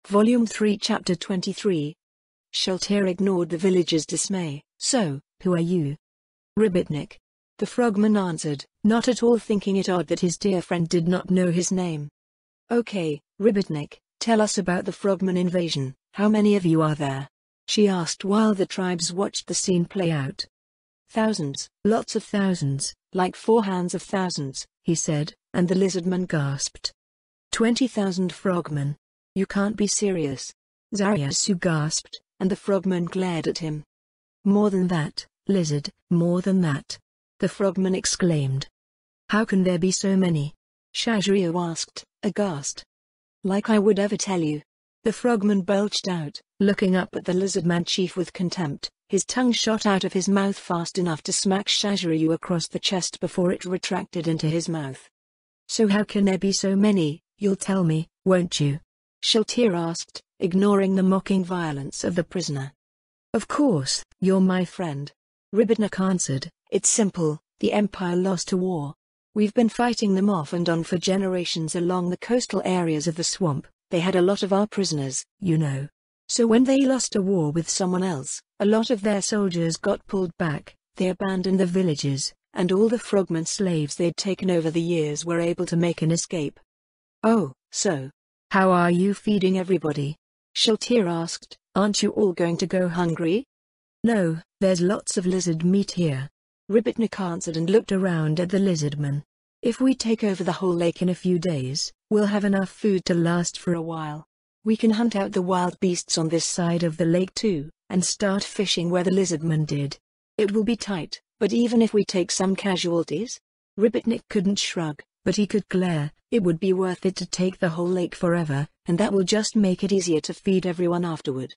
Volume 3 Chapter 23. Sheltir ignored the villager's dismay. "So, who are you?" "Ribbitnik." The frogman answered, not at all thinking it odd that his dear friend did not know his name. "Okay, Ribbitnik, tell us about the frogman invasion. How many of you are there?" she asked while the tribes watched the scene play out. "Thousands, lots of thousands, like 4 hands of thousands," he said, and the lizardman gasped. 20,000 frogmen. You can't be serious." Zariasu gasped, and the frogman glared at him. "More than that, lizard, more than that," the frogman exclaimed. "How can there be so many?" Shazrio asked, aghast. "Like I would ever tell you," the frogman belched out, looking up at the lizardman chief with contempt. His tongue shot out of his mouth fast enough to smack Shazrio across the chest before it retracted into his mouth. "So how can there be so many? You'll tell me, won't you?" Sheltir asked, ignoring the mocking violence of the prisoner. "Of course, you're my friend," Ribbitnik answered. "It's simple, the Empire lost a war. We've been fighting them off and on for generations along the coastal areas of the swamp. They had a lot of our prisoners, you know. So when they lost a war with someone else, a lot of their soldiers got pulled back, they abandoned the villages, and all the frogman slaves they'd taken over the years were able to make an escape." "Oh, so. How are you feeding everybody?" Sheltir asked. "Aren't you all going to go hungry?" "No, there's lots of lizard meat here," Ribbitnik answered and looked around at the lizardman. "If we take over the whole lake in a few days, we'll have enough food to last for a while. We can hunt out the wild beasts on this side of the lake too, and start fishing where the lizardman did. It will be tight, but even if we take some casualties?" Ribbitnik couldn't shrug, but he could glare. "It would be worth it to take the whole lake forever, and that will just make it easier to feed everyone afterward."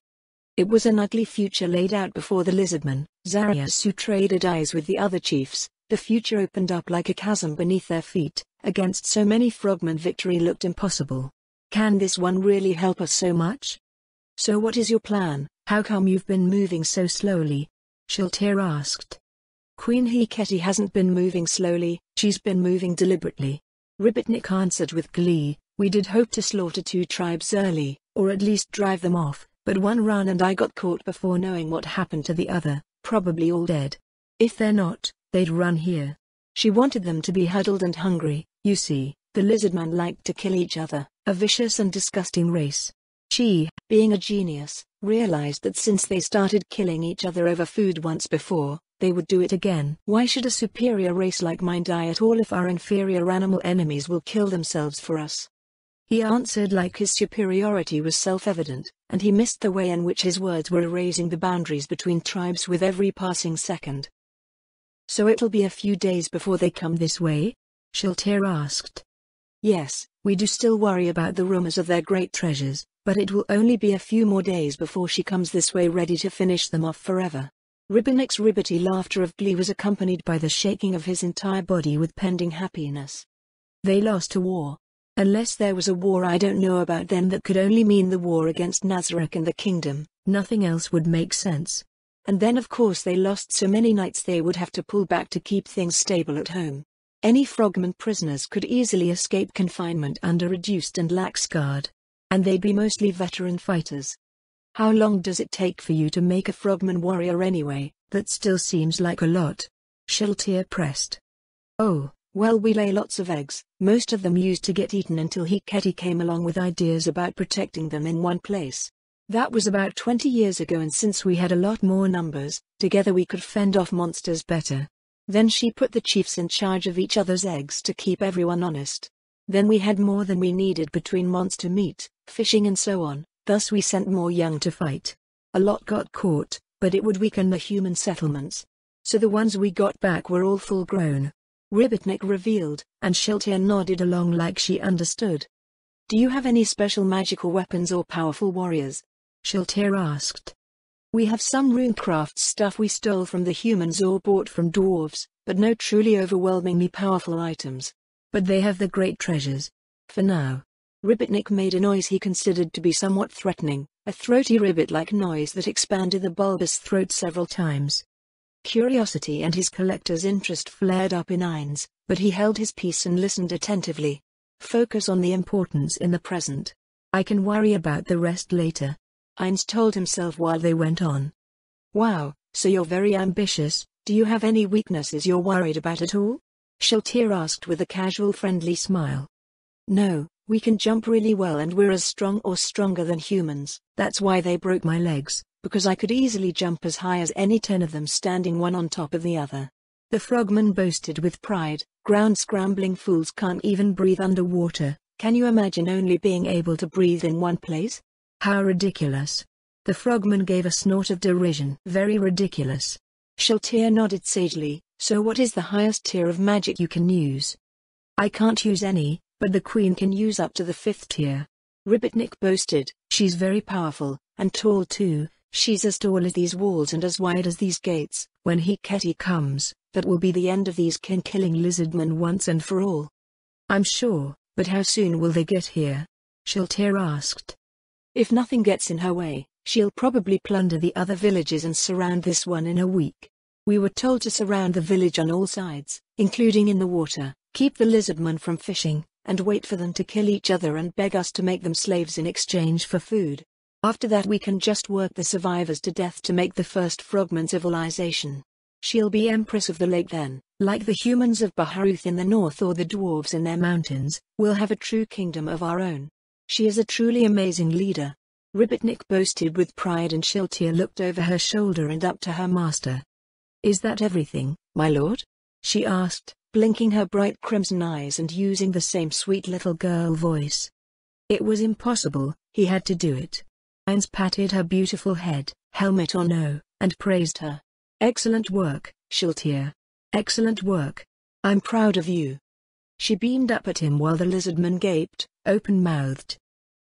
It was an ugly future laid out before the lizardman. Zariasu traded eyes with the other chiefs. The future opened up like a chasm beneath their feet. Against so many frogmen, victory looked impossible. "Can this one really help us so much?" "So what is your plan? How come you've been moving so slowly?" Sheltir asked. "Queen Hiketi hasn't been moving slowly, she's been moving deliberately," Ribbitnik answered with glee. "We did hope to slaughter 2 tribes early, or at least drive them off, but one ran and I got caught before knowing what happened to the other, probably all dead. If they're not, they'd run here. She wanted them to be huddled and hungry. You see, the lizardmen liked to kill each other, a vicious and disgusting race. She, being a genius, realized that since they started killing each other over food once before, they would do it again. Why should a superior race like mine die at all if our inferior animal enemies will kill themselves for us?" He answered like his superiority was self-evident, and he missed the way in which his words were erasing the boundaries between tribes with every passing second. "So it'll be a few days before they come this way?" Sheltir asked. "Yes, we do still worry about the rumors of their great treasures, but it will only be a few more days before she comes this way ready to finish them off forever." Ribbitnik's ribbity laughter of glee was accompanied by the shaking of his entire body with pending happiness. "They lost a war. Unless there was a war I don't know about then that could only mean the war against Nazareth and the kingdom, nothing else would make sense. And then of course they lost so many knights they would have to pull back to keep things stable at home. Any frogman prisoners could easily escape confinement under reduced and lax guard. And they'd be mostly veteran fighters. How long does it take for you to make a frogman warrior anyway?" "That still seems like a lot," Sheltir pressed. "Oh, well, we lay lots of eggs, most of them used to get eaten until Hiketi came along with ideas about protecting them in one place. That was about 20 years ago, and since we had a lot more numbers, together we could fend off monsters better. Then she put the chiefs in charge of each other's eggs to keep everyone honest. Then we had more than we needed between monster meat, fishing and so on, thus we sent more young to fight. A lot got caught, but it would weaken the human settlements. So the ones we got back were all full grown," Ribbitnik revealed, and Sheltir nodded along like she understood. "Do you have any special magical weapons or powerful warriors?" Sheltir asked. "We have some runecraft stuff we stole from the humans or bought from dwarves, but no truly overwhelmingly powerful items. But they have the great treasures. For now." Ribbitnik made a noise he considered to be somewhat threatening, a throaty ribbit-like noise that expanded the bulbous throat several times. Curiosity and his collector's interest flared up in Ainz, but he held his peace and listened attentively. Focus on the importance in the present. I can worry about the rest later, Ainz told himself while they went on. Wow, so you're very ambitious. Do you have any weaknesses you're worried about at all? Shaltir asked with a casual friendly smile. No, we can jump really well and we're as strong or stronger than humans. That's why they broke my legs, because I could easily jump as high as any 10 of them standing one on top of the other. The frogman boasted with pride. Ground-scrambling fools can't even breathe underwater. Can you imagine only being able to breathe in one place? How ridiculous. The frogman gave a snort of derision. Very ridiculous. Shaltir nodded sagely. So what is the highest tier of magic you can use? I can't use any, but the queen can use up to the 5th tier. Ribbitnik boasted. She's very powerful, and tall too. She's as tall as these walls and as wide as these gates. When Hecate comes, that will be the end of these kin-killing lizardmen once and for all. I'm sure, but how soon will they get here? Shaltir asked. If nothing gets in her way, she'll probably plunder the other villages and surround this one in a week. We were told to surround the village on all sides, including in the water, keep the lizardmen from fishing, and wait for them to kill each other and beg us to make them slaves in exchange for food. After that we can just work the survivors to death to make the first frogman civilization. She'll be empress of the lake then, like the humans of Baharuth in the north or the dwarves in their mountains. We'll have a true kingdom of our own. She is a truly amazing leader. Ribbitnik boasted with pride and Shaltir looked over her shoulder and up to her master. Is that everything, my lord? She asked, blinking her bright crimson eyes and using the same sweet little girl voice. It was impossible, he had to do it. Ainz patted her beautiful head, helmet or no, and praised her. Excellent work, Shaltir. Excellent work. I'm proud of you. She beamed up at him while the lizardman gaped, open-mouthed.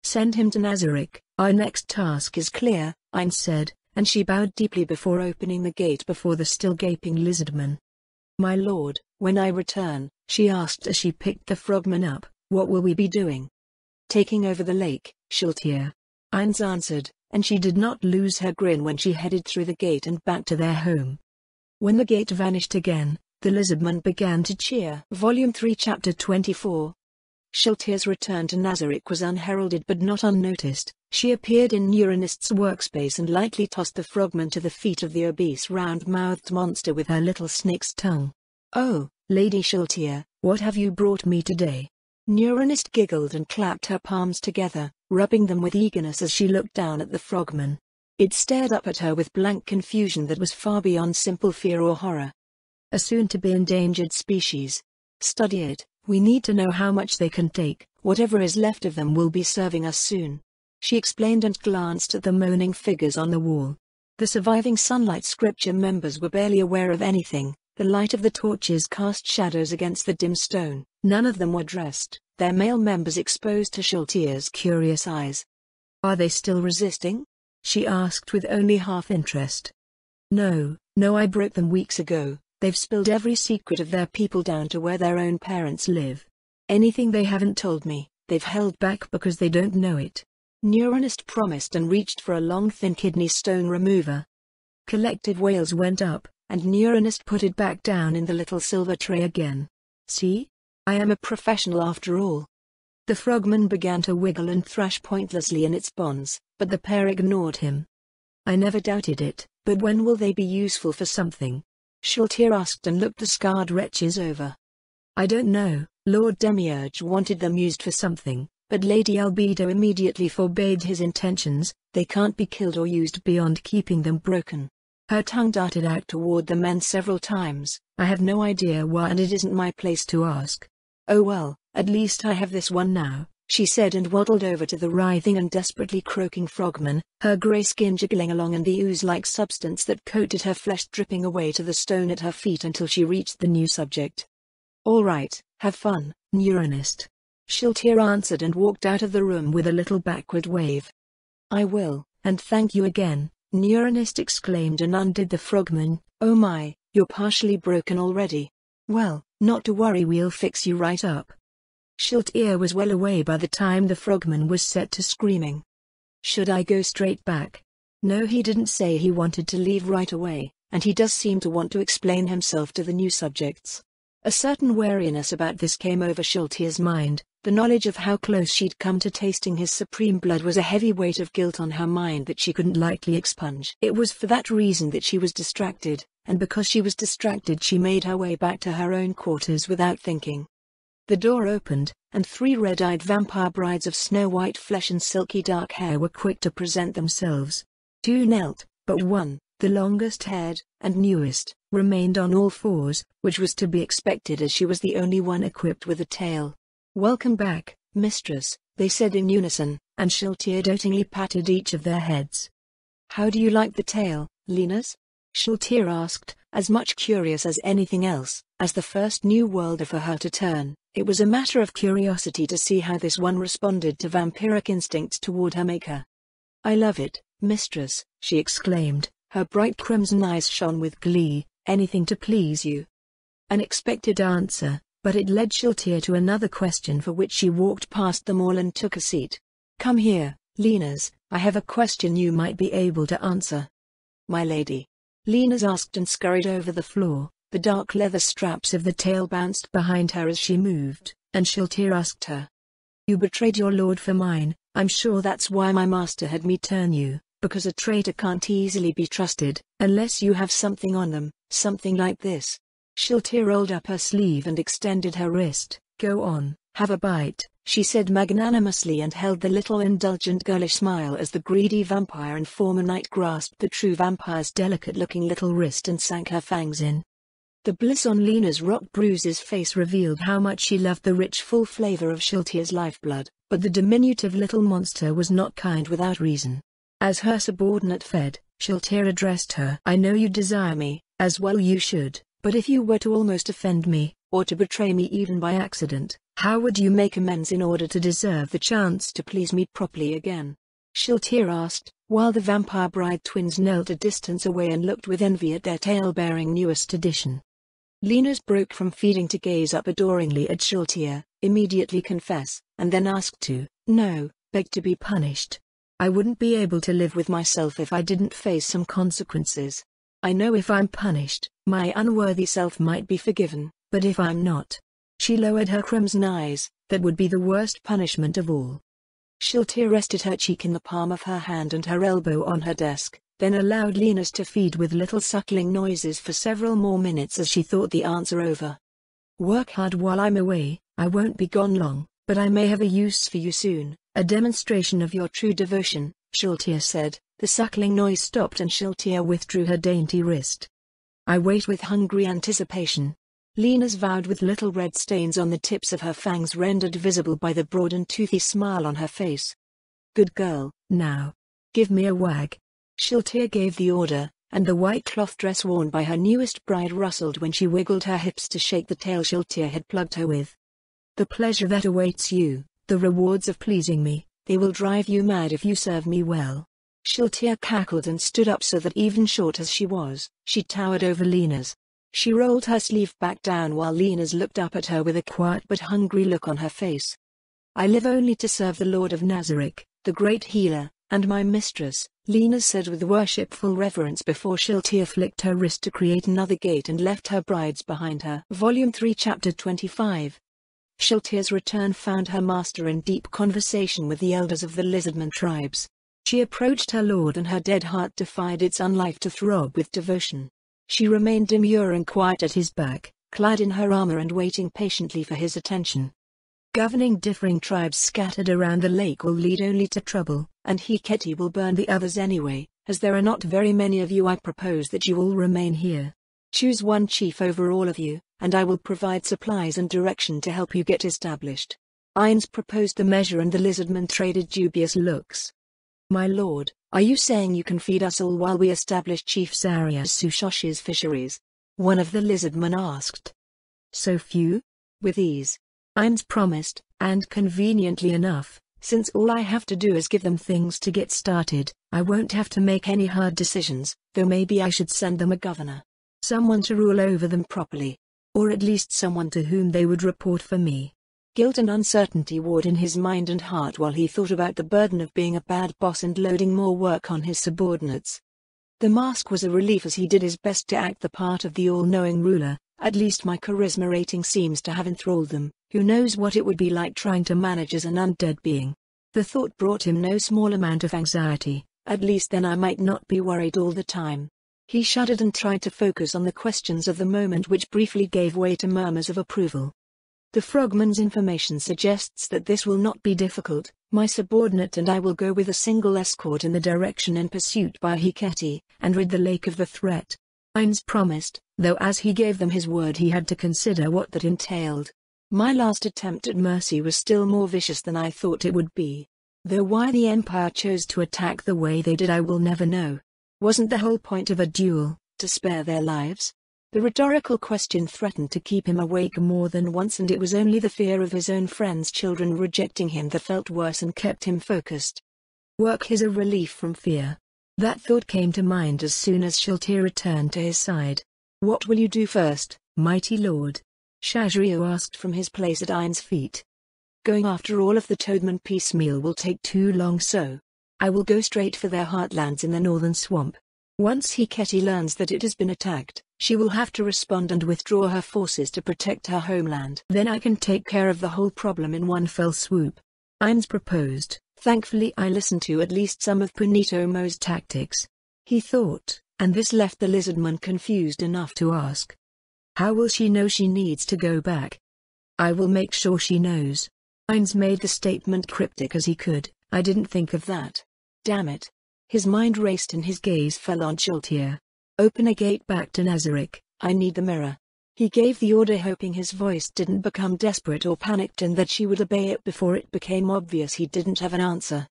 Send him to Nazarick. Our next task is clear, Ainz said, and she bowed deeply before opening the gate before the still gaping lizardman. My lord, when I return, she asked as she picked the frogman up, what will we be doing? Taking over the lake, Shaltir. Ainz answered, and she did not lose her grin when she headed through the gate and back to their home. When the gate vanished again, the lizardman began to cheer. Volume 3 Chapter 24. Shaltir's return to Nazarick was unheralded but not unnoticed. She appeared in Neuronist's workspace and lightly tossed the frogman to the feet of the obese round-mouthed monster with her little snake's tongue. Oh, Lady Shaltir, what have you brought me today? Neuronist giggled and clapped her palms together, rubbing them with eagerness as she looked down at the frogman. It stared up at her with blank confusion that was far beyond simple fear or horror. A soon-to-be endangered species. Study it. We need to know how much they can take. Whatever is left of them will be serving us soon. She explained and glanced at the moaning figures on the wall. The surviving Sunlight Scripture members were barely aware of anything. The light of the torches cast shadows against the dim stone. None of them were dressed, their male members exposed to Shaltir's curious eyes. Are they still resisting? She asked with only half interest. No, I broke them weeks ago. They've spilled every secret of their people down to where their own parents live. Anything they haven't told me, they've held back because they don't know it. Neuronist promised and reached for a long thin kidney stone remover. Collective wails went up, and Neuronist put it back down in the little silver tray again. See? I am a professional after all. The frogman began to wiggle and thrash pointlessly in its bonds, but the pair ignored him. I never doubted it, but when will they be useful for something? Shaltir asked and looked the scarred wretches over. I don't know. Lord Demiurge wanted them used for something, but Lady Albedo immediately forbade his intentions. They can't be killed or used beyond keeping them broken. Her tongue darted out toward the men several times. I have no idea why and it isn't my place to ask. Oh well, at least I have this one now, she said and waddled over to the writhing and desperately croaking frogman, her grey skin jiggling along and the ooze-like substance that coated her flesh dripping away to the stone at her feet until she reached the new subject. All right, have fun, Neuronist. Shaltir answered and walked out of the room with a little backward wave. I will, and thank you again, Neuronist exclaimed and undid the frogman. Oh my, you're partially broken already. Well, not to worry, we'll fix you right up. Shaltir was well away by the time the frogman was set to screaming. Should I go straight back? No, he didn't say he wanted to leave right away, and he does seem to want to explain himself to the new subjects. A certain wariness about this came over Shaltir's mind, The knowledge of how close she'd come to tasting his supreme blood was a heavy weight of guilt on her mind that she couldn't lightly expunge. It was for that reason that she was distracted, and because she was distracted she made her way back to her own quarters without thinking. The door opened, and 3 red-eyed vampire brides of snow-white flesh and silky dark hair were quick to present themselves. 2 knelt, but 1, the longest-haired, and newest, remained on all fours, which was to be expected as she was the only one equipped with a tail. "Welcome back, mistress," they said in unison, and Shiltir dotingly patted each of their heads. "How do you like the tail, Linus?" Shiltir asked, as much curious as anything else. As the first new worlder for her to turn, it was a matter of curiosity to see how this one responded to vampiric instincts toward her maker. "I love it, mistress," she exclaimed, her bright crimson eyes shone with glee. "Anything to please you." An expected answer, but it led Shiltir to another question, for which she walked past them all and took a seat. "Come here, Linus, I have a question you might be able to answer." "My lady?" Linus asked and scurried over the floor. The dark leather straps of the tail bounced behind her as she moved, and Shiltir asked her. "You betrayed your lord for mine. I'm sure that's why my master had me turn you, because a traitor can't easily be trusted, unless you have something on them, something like this." Shiltir rolled up her sleeve and extended her wrist. "Go on, have a bite," she said magnanimously, and held the little indulgent girlish smile as the greedy vampire and former knight grasped the true vampire's delicate-looking little wrist and sank her fangs in. The bliss on Lena's rock-bruise's face revealed how much she loved the rich full flavor of Shiltir's lifeblood, but the diminutive little monster was not kind without reason. As her subordinate fed, Shiltir addressed her. "I know you desire me, as well you should. But if you were to almost offend me, or to betray me even by accident, how would you make amends in order to deserve the chance to please me properly again?" Shiltir asked, while the vampire bride twins knelt a distance away and looked with envy at their tail-bearing newest addition. Linus broke from feeding to gaze up adoringly at Shiltir, immediately confess, and then asked to, no, beg to be punished. "I wouldn't be able to live with myself if I didn't face some consequences. I know if I'm punished, my unworthy self might be forgiven, but if I'm not..." She lowered her crimson eyes. "That would be the worst punishment of all." Shiltir rested her cheek in the palm of her hand and her elbow on her desk, then allowed Linus to feed with little suckling noises for several more minutes as she thought the answer over. "Work hard while I'm away. I won't be gone long, but I may have a use for you soon, a demonstration of your true devotion," Shiltir said. The suckling noise stopped and Shiltir withdrew her dainty wrist. "I wait with hungry anticipation," Linus vowed, with little red stains on the tips of her fangs rendered visible by the broad and toothy smile on her face. "Good girl, now. Give me a wag." Shiltir gave the order, and the white cloth dress worn by her newest bride rustled when she wiggled her hips to shake the tail Shiltir had plugged her with. "The pleasure that awaits you, the rewards of pleasing me, they will drive you mad if you serve me well." Shiltir cackled and stood up so that, even short as she was, she towered over Linus. She rolled her sleeve back down while Linus looked up at her with a quiet but hungry look on her face. "I live only to serve the Lord of Nazarick, the great healer, and my mistress," Linus said with worshipful reverence before Shiltir flicked her wrist to create another gate and left her brides behind her. Volume 3 Chapter 25. Shiltir's return found her master in deep conversation with the elders of the Lizardman tribes. She approached her lord and her dead heart defied its unlife to throb with devotion. She remained demure and quiet at his back, clad in her armor and waiting patiently for his attention. Governing differing tribes scattered around the lake will lead only to trouble, and Hecate will burn the others anyway. As there are not very many of you, I propose that you all remain here. Choose one chief over all of you, and I will provide supplies and direction to help you get established. Ines proposed the measure and the Lizardman traded dubious looks. "My lord, are you saying you can feed us all while we establish Chief Zarius Sushosh's fisheries?" one of the Lizardmen asked. "So few?" "With ease," Ines promised, "and conveniently enough, since all I have to do is give them things to get started, I won't have to make any hard decisions, though maybe I should send them a governor. Someone to rule over them properly. Or at least someone to whom they would report for me." Guilt and uncertainty warred in his mind and heart while he thought about the burden of being a bad boss and loading more work on his subordinates. The mask was a relief as he did his best to act the part of the all-knowing ruler. "At least my charisma rating seems to have enthralled them," Who knows what it would be like trying to manage as an undead being? The thought brought him no small amount of anxiety. At least then I might not be worried all the time. He shuddered and tried to focus on the questions of the moment, which briefly gave way to murmurs of approval. The frogman's information suggests that this will not be difficult. My subordinate and I will go with a single escort in the direction in pursuit by Hiketi, and rid the lake of the threat. Ainz promised, though as he gave them his word he had to consider what that entailed. My last attempt at mercy was still more vicious than I thought it would be. Though why the Empire chose to attack the way they did I will never know. Wasn't the whole point of a duel, to spare their lives? The rhetorical question threatened to keep him awake more than once, and it was only the fear of his own friends' children rejecting him that felt worse and kept him focused. Work is a relief from fear. That thought came to mind as soon as Shiltir returned to his side. What will you do first, mighty lord? Shazrio asked from his place at Ain's feet. Going after all of the Toadmen piecemeal will take too long, so I will go straight for their heartlands in the northern swamp. Once Hiketi learns that it has been attacked, she will have to respond and withdraw her forces to protect her homeland. Then I can take care of the whole problem in one fell swoop. Ainz proposed. Thankfully I listened to at least some of Punitomo's tactics. He thought, and this left the lizardman confused enough to ask. How will she know she needs to go back? I will make sure she knows. Ainz made the statement cryptic as he could. I didn't think of that. Damn it. His mind raced and his gaze fell on Shiltir. Open a gate back to Nazarick, I need the mirror. He gave the order hoping his voice didn't become desperate or panicked and that she would obey it before it became obvious he didn't have an answer.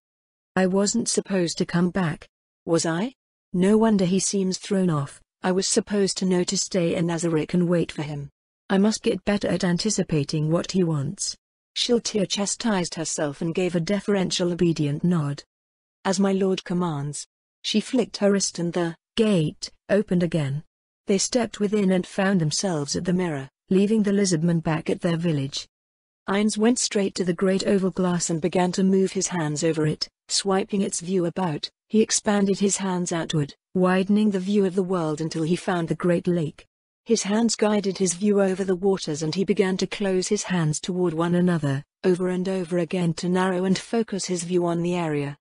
I wasn't supposed to come back. Was I? No wonder he seems thrown off. I was supposed to know to stay in Nazarick and wait for him. I must get better at anticipating what he wants. Shiltir chastised herself and gave a deferential obedient nod. As my lord commands. She flicked her wrist and the gate opened again. They stepped within and found themselves at the mirror, leaving the lizardmen back at their village. Ainz went straight to the great oval glass and began to move his hands over it, swiping its view about. He expanded his hands outward, widening the view of the world until he found the Great Lake. His hands guided his view over the waters and he began to close his hands toward one another, over and over again to narrow and focus his view on the area.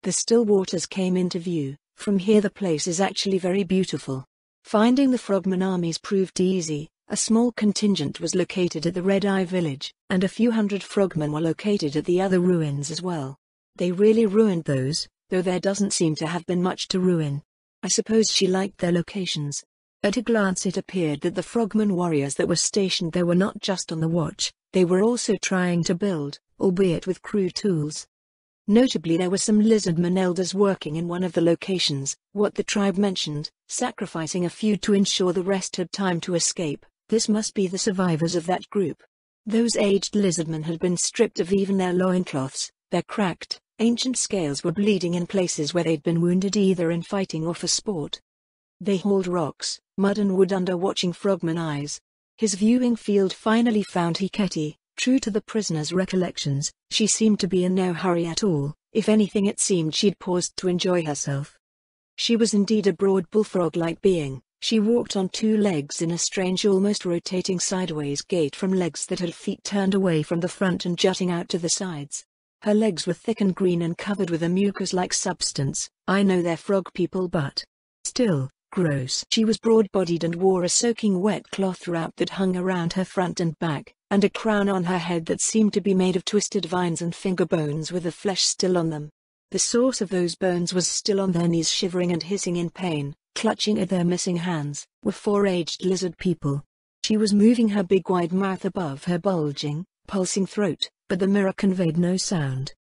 The still waters came into view. From here the place is actually very beautiful. Finding the frogman armies proved easy. A small contingent was located at the Red Eye village, and a few hundred frogmen were located at the other ruins as well. They really ruined those, though there doesn't seem to have been much to ruin. I suppose she liked their locations. At a glance it appeared that the frogman warriors that were stationed there were not just on the watch, they were also trying to build, albeit with crude tools. Notably there were some lizardmen elders working in one of the locations, what the tribe mentioned, sacrificing a few to ensure the rest had time to escape. This must be the survivors of that group. Those aged lizardmen had been stripped of even their loincloths, their cracked, ancient scales were bleeding in places where they'd been wounded either in fighting or for sport. They hauled rocks, mud and wood under watching frogman eyes. His viewing field finally found Hiketi. True to the prisoner's recollections, she seemed to be in no hurry at all. If anything it seemed she'd paused to enjoy herself. She was indeed a broad bullfrog-like being. She walked on two legs in a strange almost rotating sideways gait from legs that had feet turned away from the front and jutting out to the sides. Her legs were thick and green and covered with a mucus-like substance. I know they're frog people but still, gross. She was broad-bodied and wore a soaking wet cloth wrap that hung around her front and back, and a crown on her head that seemed to be made of twisted vines and finger bones with the flesh still on them. The source of those bones was still on their knees, shivering and hissing in pain, clutching at their missing hands, were four aged lizard people. She was moving her big wide mouth above her bulging, pulsing throat, but the mirror conveyed no sound.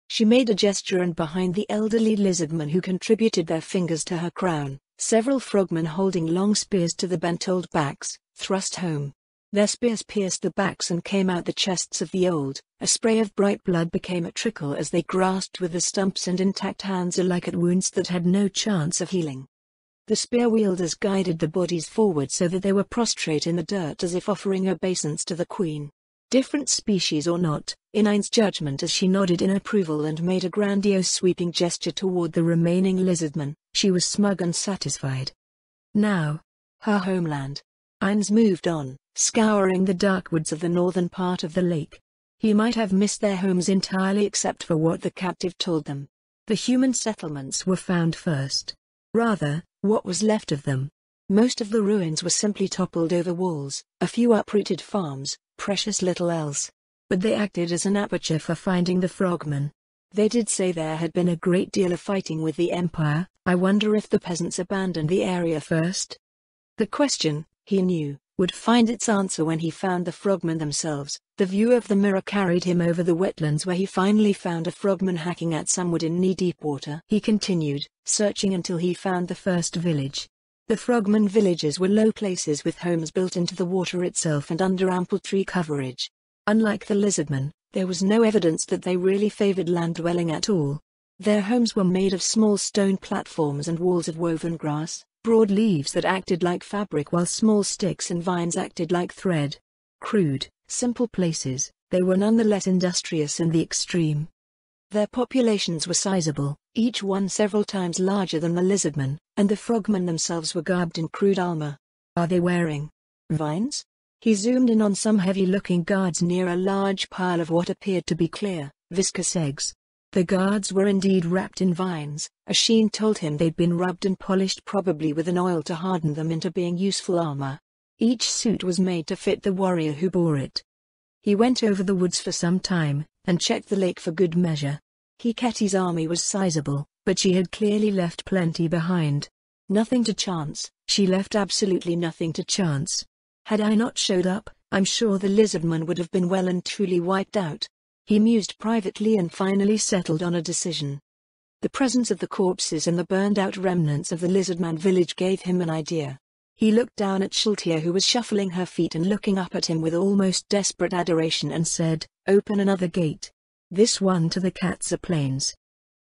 She made a gesture and behind the elderly lizardmen who contributed their fingers to her crown, several frogmen holding long spears to the bent old backs, thrust home. Their spears pierced the backs and came out the chests of the old. A spray of bright blood became a trickle as they grasped with the stumps and intact hands alike at wounds that had no chance of healing. The spear wielders guided the bodies forward so that they were prostrate in the dirt as if offering obeisance to the queen. Different species or not, in Ain's judgment as she nodded in approval and made a grandiose sweeping gesture toward the remaining lizardmen, she was smug and satisfied. Now, her homeland. Ines moved on, scouring the dark woods of the northern part of the lake. He might have missed their homes entirely except for what the captive told them. The human settlements were found first. Rather, what was left of them. Most of the ruins were simply toppled over walls, a few uprooted farms, precious little else. But they acted as an aperture for finding the frogmen. They did say there had been a great deal of fighting with the Empire. I wonder if the peasants abandoned the area first? The question, he knew, would find its answer when he found the frogmen themselves. The view of the mirror carried him over the wetlands where he finally found a frogman hacking at some wood in knee-deep water. He continued, searching until he found the first village. The frogman villages were low places with homes built into the water itself and under ample tree coverage. Unlike the lizardmen, there was no evidence that they really favored land dwelling at all. Their homes were made of small stone platforms and walls of woven grass, broad leaves that acted like fabric while small sticks and vines acted like thread. Crude, simple places, they were nonetheless industrious in the extreme. Their populations were sizable, each one several times larger than the lizardmen, and the frogmen themselves were garbed in crude armor. Are they wearing vines? He zoomed in on some heavy-looking guards near a large pile of what appeared to be clear, viscous eggs. The guards were indeed wrapped in vines. A sheen told him they'd been rubbed and polished, probably with an oil to harden them into being useful armor. Each suit was made to fit the warrior who bore it. He went over the woods for some time, and checked the lake for good measure. Hikate's army was sizable, but she had clearly left plenty behind. Nothing to chance, she left absolutely nothing to chance. Had I not showed up, I'm sure the lizardmen would have been well and truly wiped out. He mused privately and finally settled on a decision. The presence of the corpses and the burned-out remnants of the lizardman village gave him an idea. He looked down at Shaltia, who was shuffling her feet and looking up at him with almost desperate adoration, and said, "Open another gate. This one to the Katsa Plains."